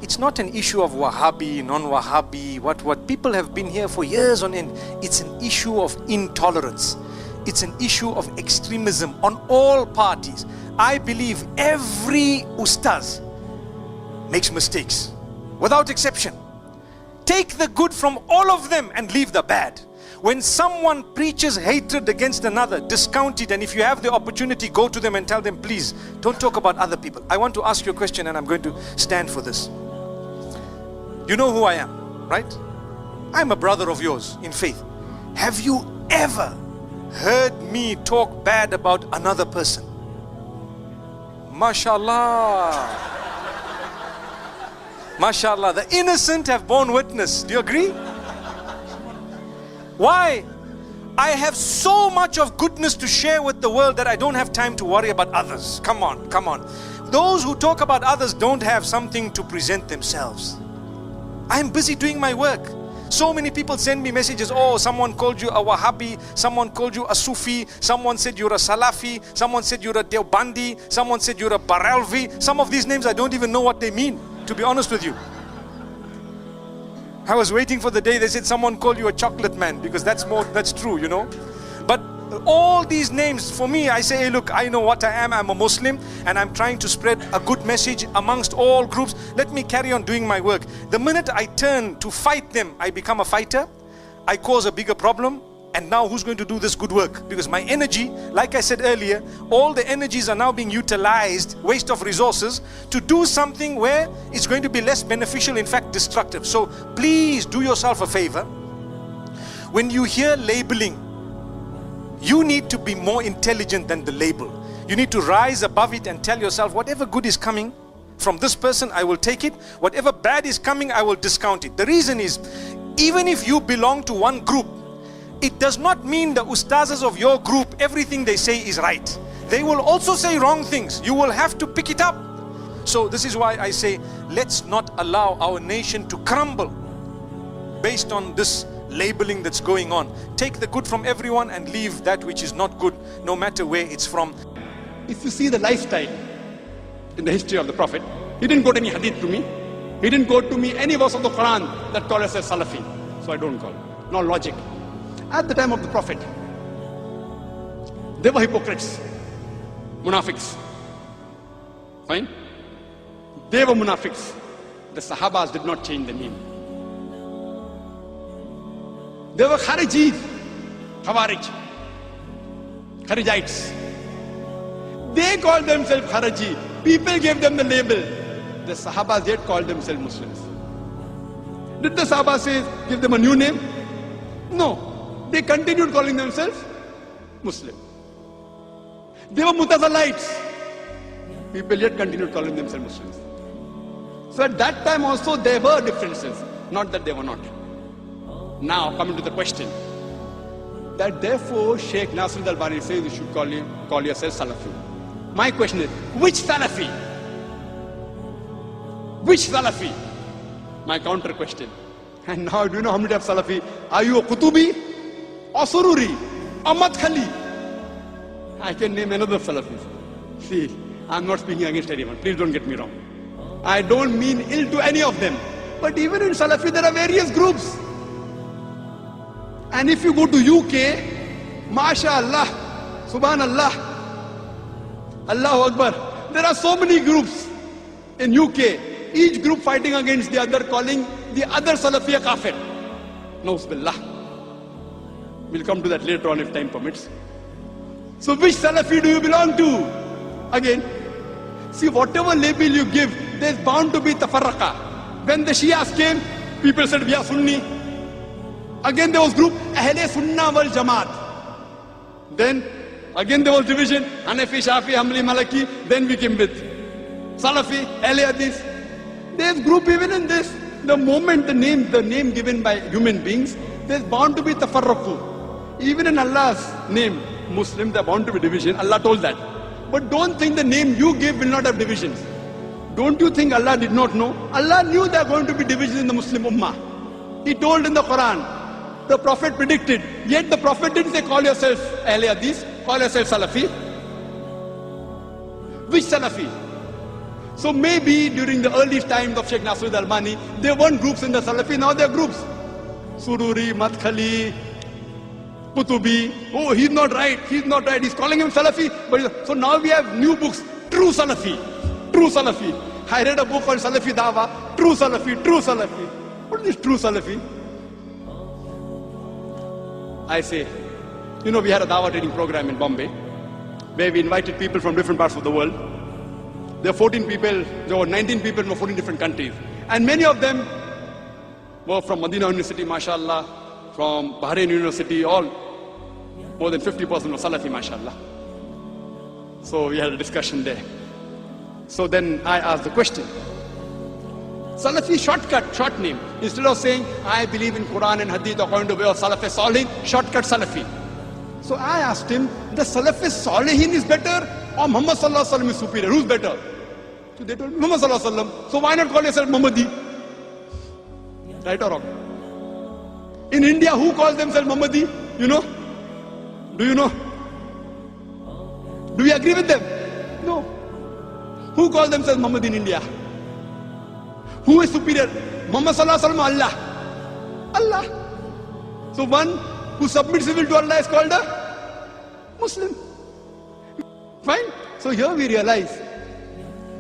It's not an issue of Wahhabi, non-Wahhabi, what. People have been here for years on end. It's an issue of intolerance. It's an issue of extremism on all parties. I believe every ustaz makes mistakes, without exception. Take the good from all of them and leave the bad. When someone preaches hatred against another, discount it, and if you have the opportunity, go to them and tell them, please, don't talk about other people. I want to ask you a question, and I'm going to stand for this. You know who I am, right? I'm a brother of yours in faith. Have you ever heard me talk bad about another person? MashaAllah. MashaAllah. The innocent have borne witness. Do you agree? Why? I have so much of goodness to share with the world that I don't have time to worry about others. Come on, come on. Those who talk about others don't have something to present themselves. I'm busy doing my work. So many people send me messages, oh, someone called you a Wahhabi, someone called you a Sufi, someone said you're a Salafi, someone said you're a Deobandi, someone said you're a Barelvi. Some of these names I don't even know what they mean, to be honest with you. I was waiting for the day they said someone called you a chocolate man, because that's true, you know. But all these names, for me, I say, hey, look, I know what I am. I'm a Muslim, and I'm trying to spread a good message amongst all groups. Let me carry on doing my work. The minute I turn to fight them, I become a fighter. I cause a bigger problem. And now who's going to do this good work? Because my energy, like I said earlier, all the energies are now being utilized, waste of resources, to do something where it's going to be less beneficial, in fact destructive. So please do yourself a favor. When you hear labeling, you need to be more intelligent than the label. You need to rise above it and tell yourself, whatever good is coming from this person, I will take it. Whatever bad is coming, I will discount it. The reason is, even if you belong to one group, it does not mean the ustazas of your group, everything they say is right. They will also say wrong things. You will have to pick it up. So this is why I say, let's not allow our nation to crumble based on this labeling that's going on. Take the good from everyone and leave that which is not good, no matter where it's from. If you see the lifestyle in the history of the Prophet, he didn't quote any hadith to me. He didn't quote to me any verse of the Quran that calls us Salafi. So I don't call. No logic. At the time of the Prophet, they were hypocrites, munafiqs. Fine? They were munafiqs. The Sahabas did not change the name. They were Kharijis, Khawarij, Kharijites. They called themselves Khariji. People gave them the label. The Sahabas yet called themselves Muslims. Did the Sahabas say, give them a new name? No. They continued calling themselves Muslim. They were Mutazalites. People yet continued calling themselves Muslims. So at that time also there were differences. Not that they were not. Now coming to the question, that therefore Sheikh Nasir al-Albani says you should call yourself Salafi. My question is, which Salafi? Which Salafi? My counter question. And now do you know how many types of Salafi? Are you a Qutubi? Or Sururi, Ahmad Khali? I can name another Salafis. See, I'm not speaking against anyone. Please don't get me wrong. I don't mean ill to any of them. But even in Salafi, there are various groups. And if you go to UK, MashaAllah, Subhanallah, Allahu Akbar, there are so many groups in UK. Each group fighting against the other, calling the other Salafi a kafir. Nauz billah. We'll come to that later on if time permits. So which Salafi do you belong to? Again, see, whatever label you give, there's bound to be tafarraqa. When the Shias came, people said we are Sunni. Again there was group Ahle Sunnah wal Jamaat. Then again there was division, Hanafi, Shafi, Hanbali, Malaki. Then we came with Salafi, Ahle Hadith. There's group even in this. The moment the name given by human beings, there's bound to be tafarruqu. Even in Allah's name, Muslim, there are bound to be division. Allah told that. But don't think the name you give will not have divisions. Don't you think Allah did not know? Allah knew there are going to be divisions in the Muslim Ummah. He told in the Quran. The Prophet predicted. Yet the Prophet didn't say call yourself Ahle Hadith, call yourself Salafi. Which Salafi? So maybe during the early times of Sheikh Nasruddin Albani, there weren't groups in the Salafi, now there are groups. Sururi, Madkhali, Kutubi. Oh, he's not right, he's calling him Salafi. But so now we have new books, true Salafi. I read a book called Salafi Dawa, true Salafi. What is true Salafi? I say, you know, we had a Dawa training program in Bombay, where we invited people from different parts of the world. There were 19 people from 14 different countries. And many of them were from Medina University, mashallah, from Bahrain University, all more than 50% were Salafi, mashallah. So we had a discussion there. So then I asked the question, Salafi short name. Instead of saying, I believe in Quran and Hadith according to the way of Salafi Salihin, shortcut Salafi. So I asked him, the Salafi Salihin is better or Muhammad Sallallahu Alaihi Wasallam is superior? Who's better? So they told me, Muhammad Sallallahu Alaihi Wasallam. So why not call yourself Muhammadi? Right or wrong? In India, who calls themselves Muhammadi? You know? Do you know? Do we agree with them? No. Who calls themselves Muhammad in India? Who is superior? Muhammad Sallallahu Alaihi Wasallam, Allah. So one who submits his will to Allah is called a Muslim. Fine. So here we realize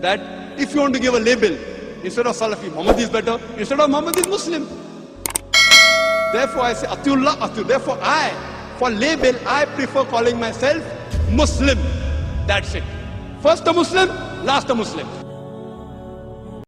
that if you want to give a label, instead of Salafi, Muhammad is better, instead of Muhammad is Muslim. Therefore I say, Atiullah, Atiullah. Therefore for label, I prefer calling myself Muslim. That's it. First a Muslim, last a Muslim.